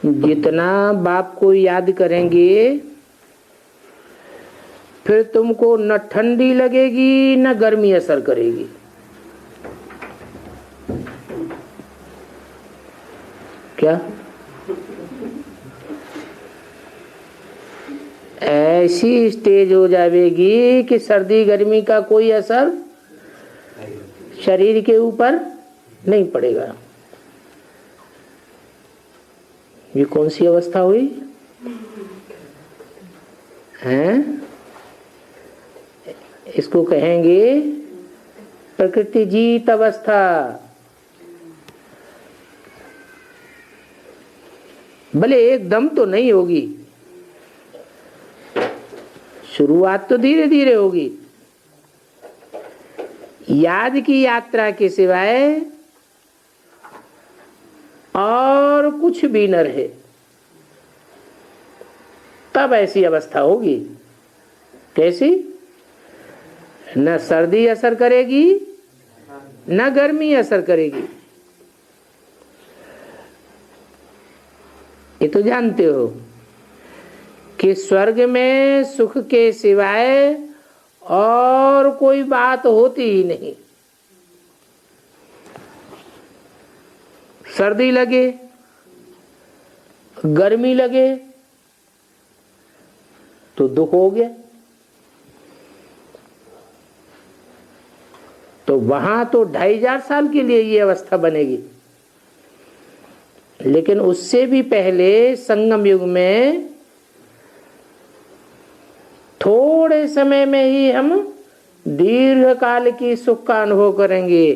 जितना बाप को याद करेंगे फिर तुमको न ठंडी लगेगी न गर्मी असर करेगी। क्या ऐसी स्टेज हो जाएगी कि सर्दी गर्मी का कोई असर शरीर के ऊपर नहीं पड़ेगा। ये कौन सी अवस्था हुई हैं? इसको कहेंगे प्रकृति जीत अवस्था। भले एकदम तो नहीं होगी, शुरुआत तो धीरे धीरे होगी। याद की यात्रा के सिवाय और कुछ भी न रहे, तब ऐसी अवस्था होगी। कैसी? न सर्दी असर करेगी न गर्मी असर करेगी। ये तो जानते हो कि स्वर्ग में सुख के सिवाय और कोई बात होती ही नहीं। सर्दी लगे गर्मी लगे तो दुख हो गया। तो वहां तो 2500 साल के लिए ये अवस्था बनेगी, लेकिन उससे भी पहले संगम युग में थोड़े समय में ही हम दीर्घ काल की सुख का अनुभव करेंगे।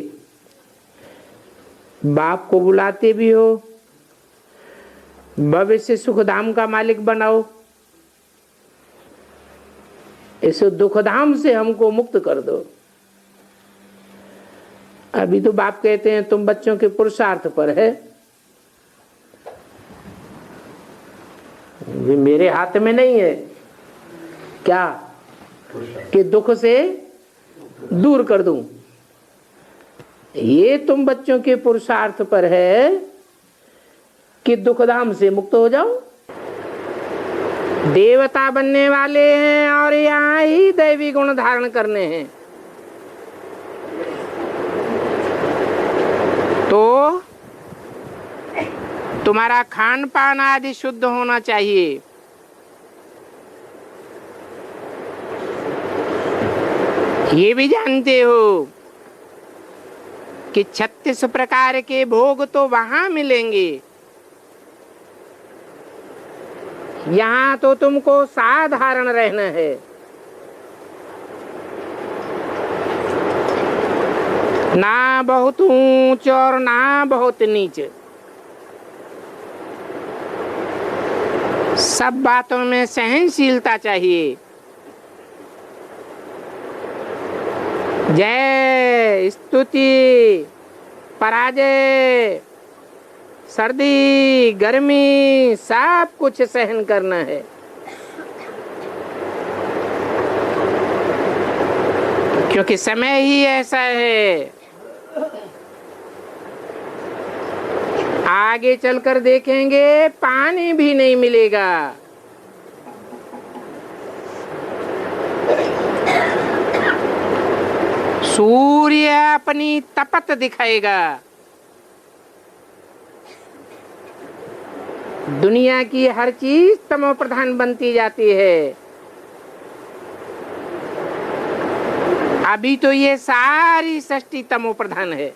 बाप को बुलाते भी हो, भविष्य सुखधाम का मालिक बनाओ, इस दुखधाम से हमको मुक्त कर दो। अभी तो बाप कहते हैं तुम बच्चों के पुरुषार्थ पर है, ये मेरे हाथ में नहीं है क्या कि दुख से दूर कर दूं। ये तुम बच्चों के पुरुषार्थ पर है कि दुखधाम से मुक्त हो जाओ। देवता बनने वाले हैं और यहाँ ही दैवी गुण धारण करने हैं, तो तुम्हारा खान पान आदि शुद्ध होना चाहिए। ये भी जानते हो कि 36 प्रकार के भोग तो वहां मिलेंगे, यहाँ तो तुमको साधारण रहना है। ना बहुत ऊंच और ना बहुत नीच, सब बातों में सहनशीलता चाहिए। जय स्तुति पराजय सर्दी गर्मी सब कुछ सहन करना है। क्योंकि समय ही ऐसा है। आगे चलकर देखेंगे पानी भी नहीं मिलेगा। सूर्य अपनी तपत दिखाएगा। दुनिया की हर चीज तमो प्रधान बनती जाती है। अभी तो ये सारी सृष्टि तमो प्रधान है।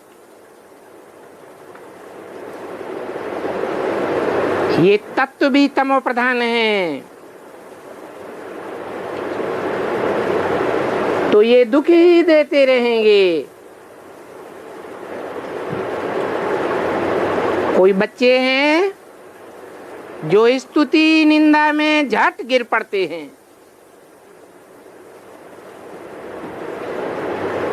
ये तत्व भी तमो प्रधान है। तो ये दुख ही देते रहेंगे। कोई बच्चे हैं जो स्तुति निंदा में झट गिर पड़ते हैं।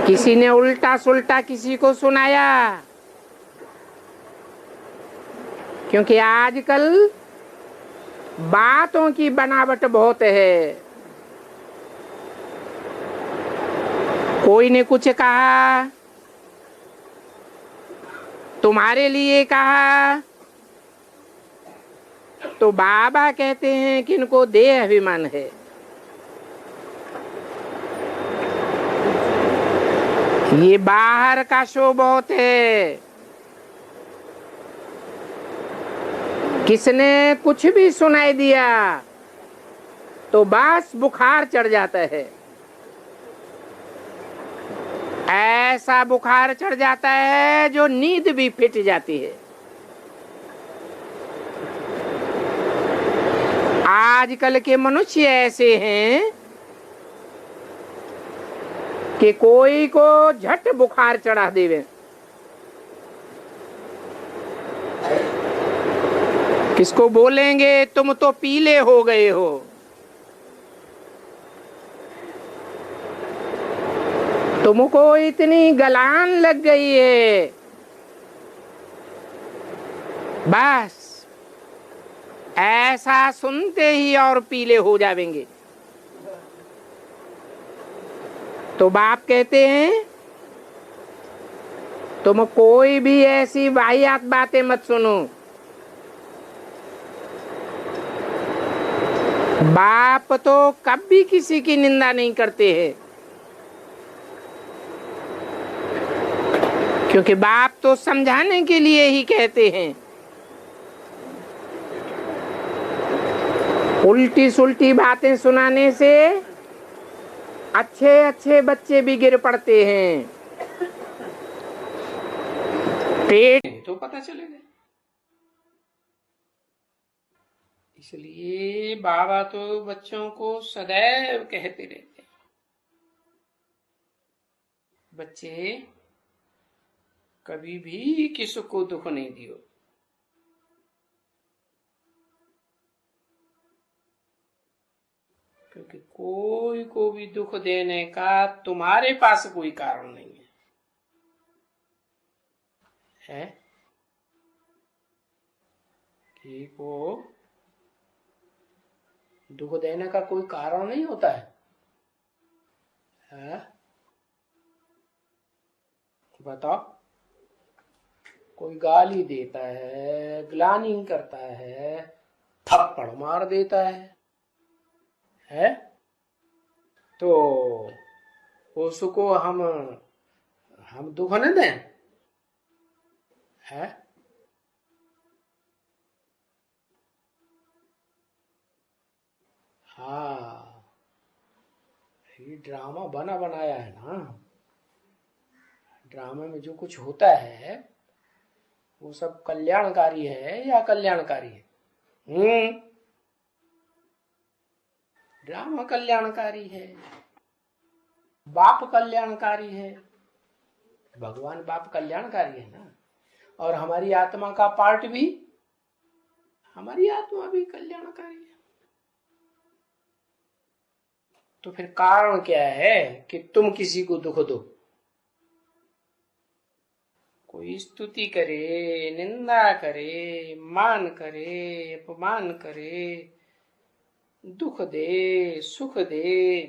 किसी ने उल्टा सुल्टा किसी को सुनाया, क्योंकि आजकल बातों की बनावट बहुत है। कोई ने कुछ कहा, तुम्हारे लिए कहा, तो बाबा कहते हैं कि इनको देह अभिमान है। ये बाहर का शो बहुत है। किसने कुछ भी सुनाई दिया तो बस बुखार चढ़ जाता है। ऐसा बुखार चढ़ जाता है जो नींद भी फिट जाती है। आजकल के मनुष्य ऐसे हैं कि कोई को झट बुखार चढ़ा देवे। किसको बोलेंगे तुम तो पीले हो गए हो, तुमको इतनी गलान लग गई है, बस ऐसा सुनते ही और पीले हो जाएंगे। तो बाप कहते हैं तुम कोई भी ऐसी वाहियात बातें मत सुनो। बाप तो कभी किसी की निंदा नहीं करते हैं, क्योंकि बाप तो समझाने के लिए ही कहते हैं। उल्टी सुल्टी बातें सुनाने से अच्छे अच्छे बच्चे भी गिर पड़ते हैं। पेट तो पता चलेगा। इसलिए बाबा तो बच्चों को सदैव कहते रहते हैं, बच्चे कभी भी किसी को दुख नहीं दियो। क्योंकि कोई को भी दुख देने का तुम्हारे पास कोई कारण नहीं है, कि को दुख देने का कोई कारण नहीं होता है? बताओ, कोई गाली देता है, ग्लानि करता है, थप्पड़ मार देता है? तो उसको हम दुख न दें है? हाँ, ये ड्रामा बना बनाया है ना। ड्रामे में जो कुछ होता है वो सब कल्याणकारी है या कल्याणकारी है? ड्रामा कल्याणकारी है, बाप कल्याणकारी है, भगवान बाप कल्याणकारी है ना। और हमारी आत्मा का पार्ट भी, हमारी आत्मा भी कल्याणकारी है। तो फिर कारण क्या है कि तुम किसी को दुख दो? कोई स्तुति करे, निंदा करे, मान करे, अपमान करे, दुख दे, सुख दे,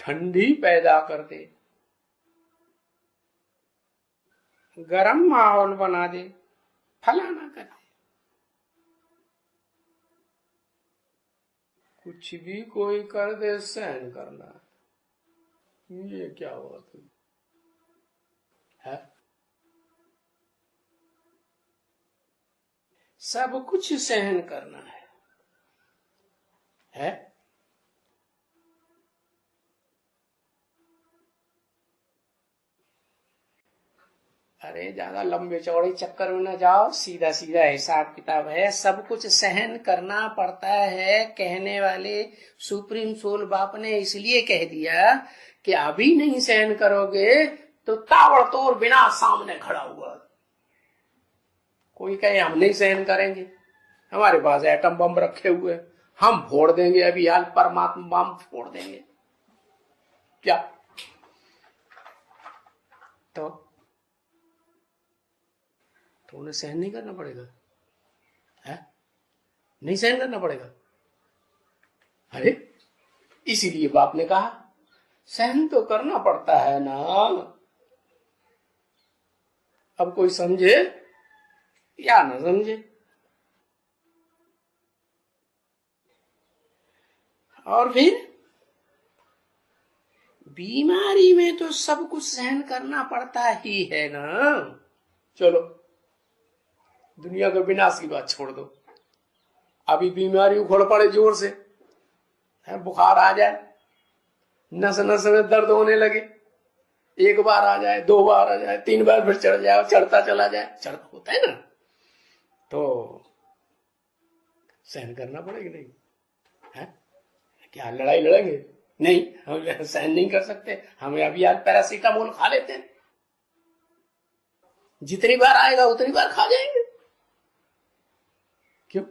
ठंडी पैदा कर दे, गरम माहौल बना दे, फलाना कर दे, कुछ भी कोई कर दे सहन करना। ये क्या बात है? सब कुछ सहन करना है? अरे ज्यादा लंबे चौड़े चक्कर में न जाओ, सीधा सीधा हिसाब किताब है। सब कुछ सहन करना पड़ता है। कहने वाले सुप्रीम सोल बाप ने इसलिए कह दिया कि अभी नहीं सहन करोगे तो ताबड़तोड़ बिना सामने खड़ा हुआ। कोई कहे हम नहीं सहन करेंगे, हमारे पास एटम बम रखे हुए, हम फोड़ देंगे, अभी हाल परमात्मा बम फोड़ देंगे, क्या? तो उन्हें सहन नहीं करना पड़ेगा है? नहीं सहन करना पड़ेगा? अरे इसीलिए बाप ने कहा सहन तो करना पड़ता है ना। अब कोई समझे या न समझे। और फिर बीमारी में तो सब कुछ सहन करना पड़ता ही है ना। चलो दुनिया के विनाश की बात छोड़ दो, अभी बीमारी उखड़ पड़े जोर से, बुखार आ जाए, नस नस में दर्द होने लगे, एक बार आ जाए, 2 बार आ जाए, 3 बार फिर चढ़ जाए, चढ़ता चला जाए, चढ़ता होता है ना, तो सहन करना पड़ेगा नहीं है? क्या लड़ाई लड़ेंगे? नहीं, हम सहन नहीं कर सकते, हमें अभी आज पैरासीटामोल खा लेते हैं, जितनी बार आएगा उतनी बार खा जाएंगे। क्यों?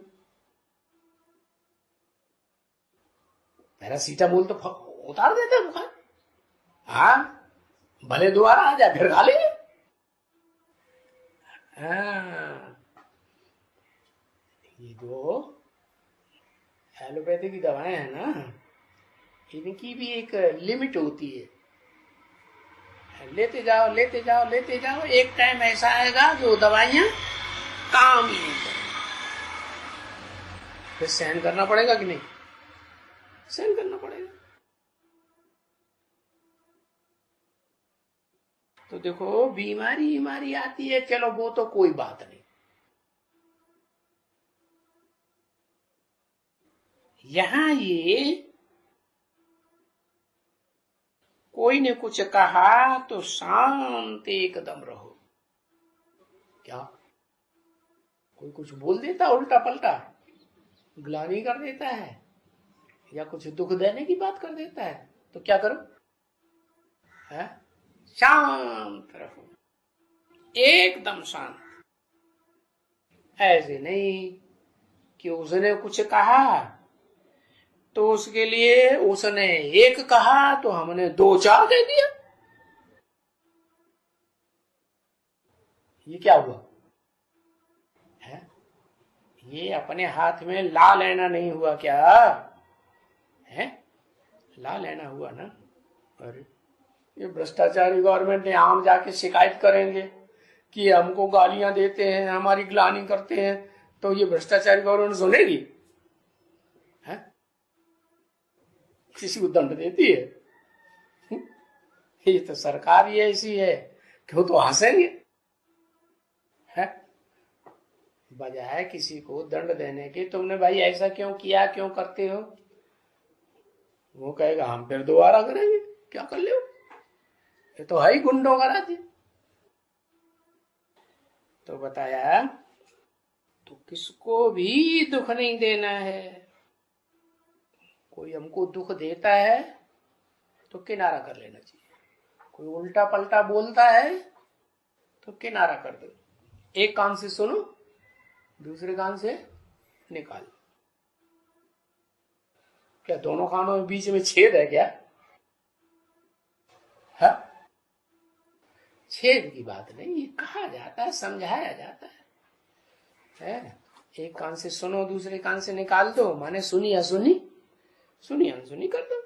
पैरासीटामोल तो उतार देता है बुखार। हाँ, भले दोबारा आ जाए फिर खा लेंगे। ये जो एलोपैथी की दवाएं हैं ना, इनकी भी एक लिमिट होती है। लेते जाओ लेते जाओ लेते जाओ, एक टाइम ऐसा आएगा जो दवाइयां काम ही नहीं करेंगी। फिर सहन करना पड़ेगा कि नहीं? सहन करना पड़ेगा। तो देखो बीमारी आती है, चलो वो तो कोई बात नहीं। यहां ये कोई ने कुछ कहा तो शांत एकदम रहो। क्या कोई कुछ बोल देता उल्टा पलटा, ग्लानि कर देता है या कुछ दुख देने की बात कर देता है, तो क्या करो? है? शांत रहो, एकदम शांत। ऐसे नहीं कि उसने कुछ कहा तो उसके लिए उसने एक कहा तो हमने 2-4 कह दिया। ये क्या हुआ है? ये अपने हाथ में ला लेना नहीं हुआ क्या है? ला लेना हुआ ना। अरे ये भ्रष्टाचारी गवर्नमेंट है, आम जाके शिकायत करेंगे कि हमको गालियां देते हैं, हमारी ग्लानि करते हैं, तो ये भ्रष्टाचारी गवर्नमेंट सुनेगी? है? किसी को दंड देती है? ये तो सरकार ही ऐसी है कि वो तो हंसेंगे। है? बजाय किसी को दंड देने के, तुमने भाई ऐसा क्यों किया, क्यों करते हो, वो कहेगा हम फिर दोबारा करेंगे, क्या कर ले। ये तो है ही गुंडों का राज्य। तो बताया तो किसको भी दुख नहीं देना है। कोई हमको दुख देता है तो किनारा कर लेना चाहिए, कोई उल्टा पलटा बोलता है तो किनारा कर दो। एक कान से सुनो, दूसरे कान से निकाल। क्या दोनों कानों में बीच में छेद है क्या? है? छेद की बात नहीं, ये कहा जाता है, समझाया जाता है? एक कान से सुनो, दूसरे कान से निकाल दो, माने सुनी अनसुनी कर दो।